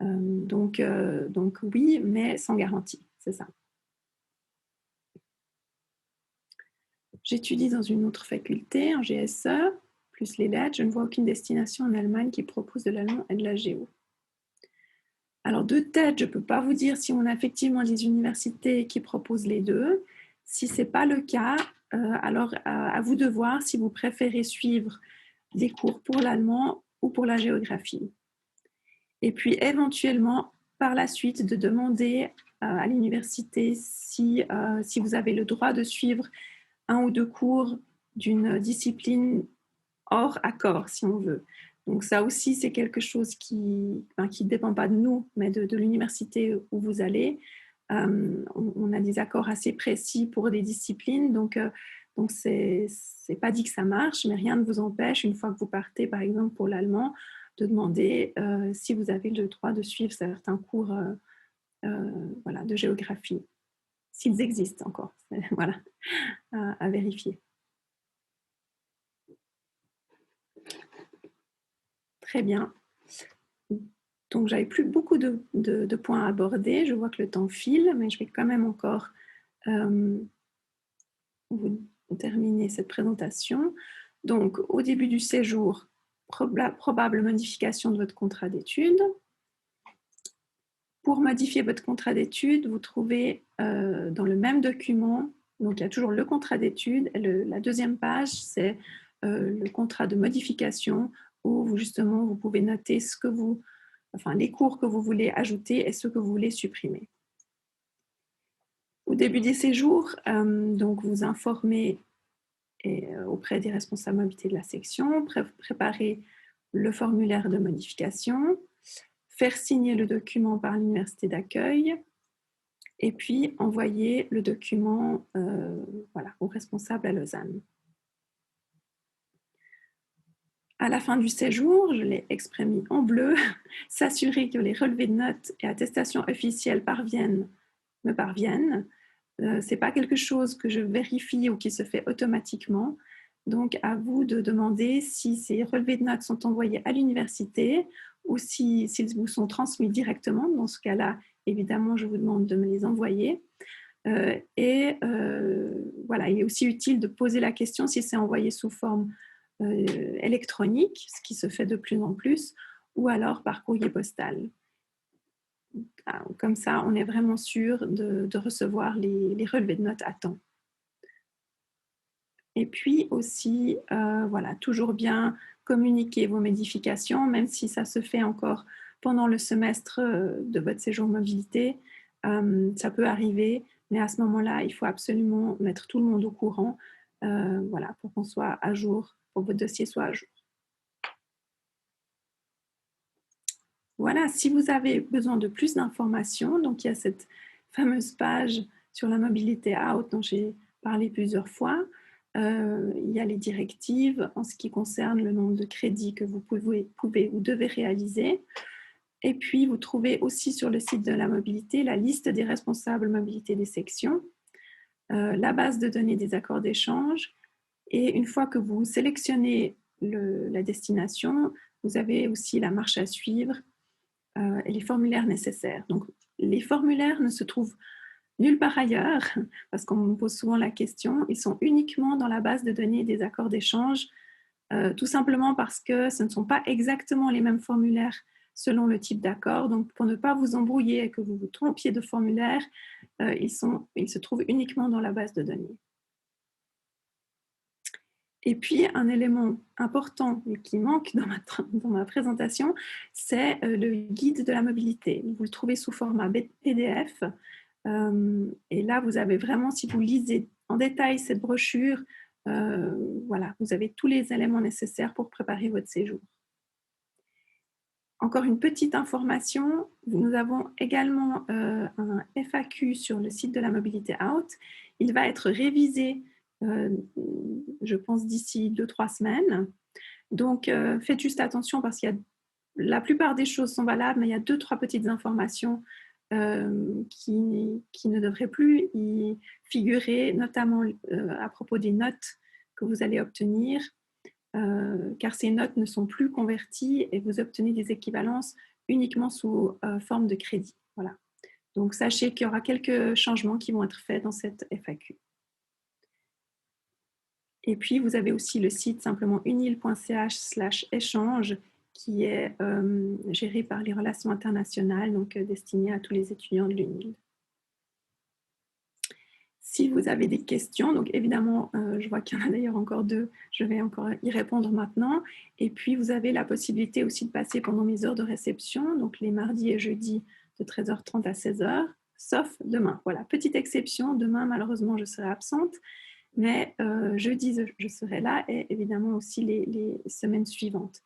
Donc oui, mais sans garantie, c'est ça. J'étudie dans une autre faculté, en GSE, plus les lettres. Je ne vois aucune destination en Allemagne qui propose de l'allemand et de la géo. Alors, de tête, je ne peux pas vous dire si on a effectivement des universités qui proposent les deux. Si ce n'est pas le cas, alors à vous de voir si vous préférez suivre des cours pour l'allemand ou pour la géographie. Et puis éventuellement, par la suite, de demander à l'université si vous avez le droit de suivre un ou deux cours d'une discipline hors accord, si on veut. Donc ça aussi, c'est quelque chose qui ne dépend pas de nous, mais de l'université où vous allez. On a des accords assez précis pour des disciplines, donc c'est pas dit que ça marche, mais rien ne vous empêche, une fois que vous partez, par exemple pour l'allemand, de demander si vous avez le droit de suivre certains cours voilà, de géographie, s'ils existent encore, voilà, à vérifier. Très bien. Donc, j'avais plus beaucoup de points à aborder. Je vois que le temps file, mais je vais quand même encore vous terminer cette présentation. Donc, au début du séjour, probable modification de votre contrat d'études. Pour modifier votre contrat d'études, vous trouvez dans le même document, donc il y a toujours le contrat d'études. La deuxième page, c'est le contrat de modification où justement vous pouvez noter les cours que vous voulez ajouter et ceux que vous voulez supprimer. Au début des séjours, donc vous informez auprès des responsables mobilité de la section, préparer le formulaire de modification, faire signer le document par l'université d'accueil et puis envoyer le document au responsable à Lausanne. À la fin du séjour, je l'ai exprimé en bleu, s'assurer que les relevés de notes et attestations officielles me parviennent. Ce n'est pas quelque chose que je vérifie ou qui se fait automatiquement. Donc, à vous de demander si ces relevés de notes sont envoyés à l'université ou s'ils vous sont transmis directement. Dans ce cas-là, évidemment, je vous demande de me les envoyer. Voilà, il est aussi utile de poser la question si c'est envoyé sous forme électronique, ce qui se fait de plus en plus, ou alors par courrier postal. Comme ça, on est vraiment sûr de recevoir les relevés de notes à temps. Et puis aussi, voilà, toujours bien communiquer vos modifications, même si ça se fait encore pendant le semestre de votre séjour mobilité. Ça peut arriver, mais à ce moment-là, il faut absolument mettre tout le monde au courant voilà, pour qu'on soit à jour, pour que votre dossier soit à jour. Voilà, si vous avez besoin de plus d'informations, donc il y a cette fameuse page sur la mobilité out dont j'ai parlé plusieurs fois. Il y a les directives en ce qui concerne le nombre de crédits que vous pouvez ou devez réaliser. Et puis, vous trouvez aussi sur le site de la mobilité la liste des responsables mobilité des sections, la base de données des accords d'échange. Et une fois que vous sélectionnez la destination, vous avez aussi la marche à suivre et les formulaires nécessaires. Donc, les formulaires ne se trouvent nulle part ailleurs, parce qu'on me pose souvent la question. Ils sont uniquement dans la base de données des accords d'échange, tout simplement parce que ce ne sont pas exactement les mêmes formulaires selon le type d'accord. Donc, pour ne pas vous embrouiller et que vous vous trompiez de formulaire, ils se trouvent uniquement dans la base de données. Et puis, un élément important qui manque dans ma présentation, c'est le guide de la mobilité. Vous le trouvez sous format PDF. Et là, vous avez vraiment, si vous lisez en détail cette brochure, voilà, vous avez tous les éléments nécessaires pour préparer votre séjour. Encore une petite information, nous avons également un FAQ sur le site de la Mobilité Out. Il va être révisé, je pense, d'ici 2-3 semaines. Donc, faites juste attention parce qu'il y a la plupart des choses sont valables, mais il y a 2-3 petites informations qui ne devraient plus y figurer, notamment à propos des notes que vous allez obtenir. Car ces notes ne sont plus converties et vous obtenez des équivalences uniquement sous forme de crédit. Voilà. Donc, sachez qu'il y aura quelques changements qui vont être faits dans cette FAQ. Et puis, vous avez aussi le site simplement unil.ch/échange qui est géré par les relations internationales, donc destiné à tous les étudiants de l'UNIL. Si vous avez des questions, donc évidemment, je vois qu'il y en a d'ailleurs encore 2, je vais encore y répondre maintenant. Et puis, vous avez la possibilité aussi de passer pendant mes heures de réception, donc les mardis et jeudis de 13h30 à 16h, sauf demain. Voilà, petite exception, demain, malheureusement, je serai absente, mais jeudi, je serai là et évidemment aussi les semaines suivantes.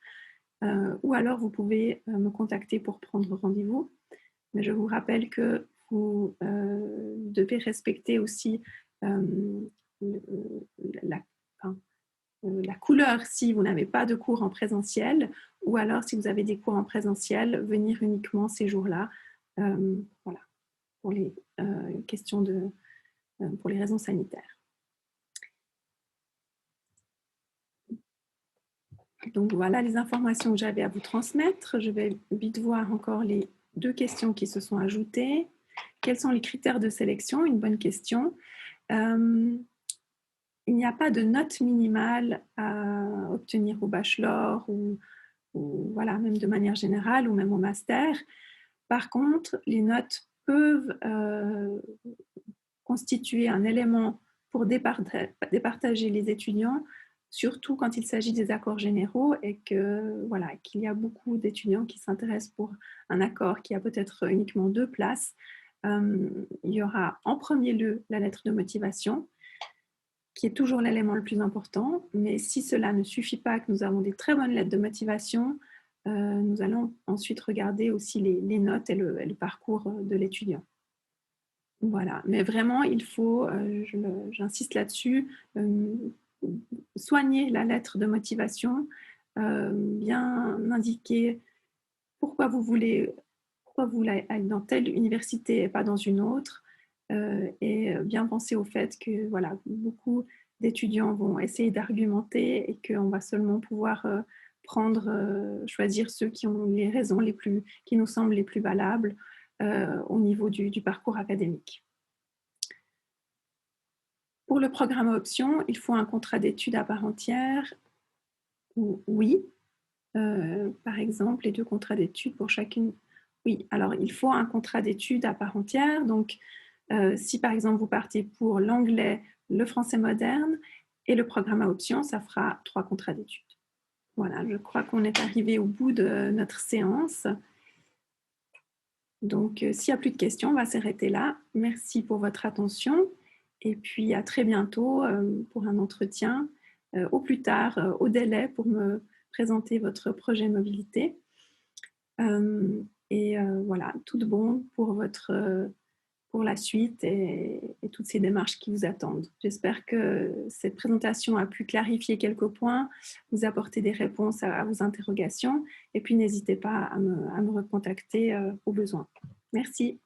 Ou alors, vous pouvez me contacter pour prendre rendez-vous. Mais je vous rappelle que vous devez respecter aussi la, enfin, la couleur si vous n'avez pas de cours en présentiel, ou alors si vous avez des cours en présentiel, venir uniquement ces jours-là, voilà, pour les questions pour les raisons sanitaires. Donc voilà les informations que j'avais à vous transmettre. Je vais vite voir encore les 2 questions qui se sont ajoutées. Quels sont les critères de sélection? Une bonne question. Il n'y a pas de note minimale à obtenir au bachelor ou voilà, même de manière générale ou même au master. Par contre, les notes peuvent constituer un élément pour départager les étudiants, surtout quand il s'agit des accords généraux et voilà, qu'il y a beaucoup d'étudiants qui s'intéressent pour un accord qui a peut-être uniquement 2 places. Il y aura en premier lieu la lettre de motivation, qui est toujours l'élément le plus important. Mais si cela ne suffit pas, que nous avons des très bonnes lettres de motivation, nous allons ensuite regarder aussi les notes et le parcours de l'étudiant. Voilà, mais vraiment, il faut, j'insiste là-dessus, soigner la lettre de motivation, bien indiquer pourquoi vous voulez aller dans telle université et pas dans une autre, et bien penser au fait que voilà, beaucoup d'étudiants vont essayer d'argumenter et qu'on va seulement pouvoir choisir ceux qui ont les raisons qui nous semblent les plus valables au niveau du parcours académique. Pour le programme option, il faut un contrat d'études à part entière. Oui, par exemple, les 2 contrats d'études pour chacune. Oui, alors il faut un contrat d'études à part entière. Donc, si par exemple vous partez pour l'anglais, le français moderne et le programme à option, ça fera 3 contrats d'études. Voilà, je crois qu'on est arrivé au bout de notre séance. Donc, s'il n'y a plus de questions, on va s'arrêter là. Merci pour votre attention et puis à très bientôt pour un entretien, au plus tard, au délai pour me présenter votre projet mobilité. Et voilà, tout de bon pour la suite et toutes ces démarches qui vous attendent. J'espère que cette présentation a pu clarifier quelques points, vous apporter des réponses à vos interrogations et puis n'hésitez pas à me recontacter au besoin. Merci.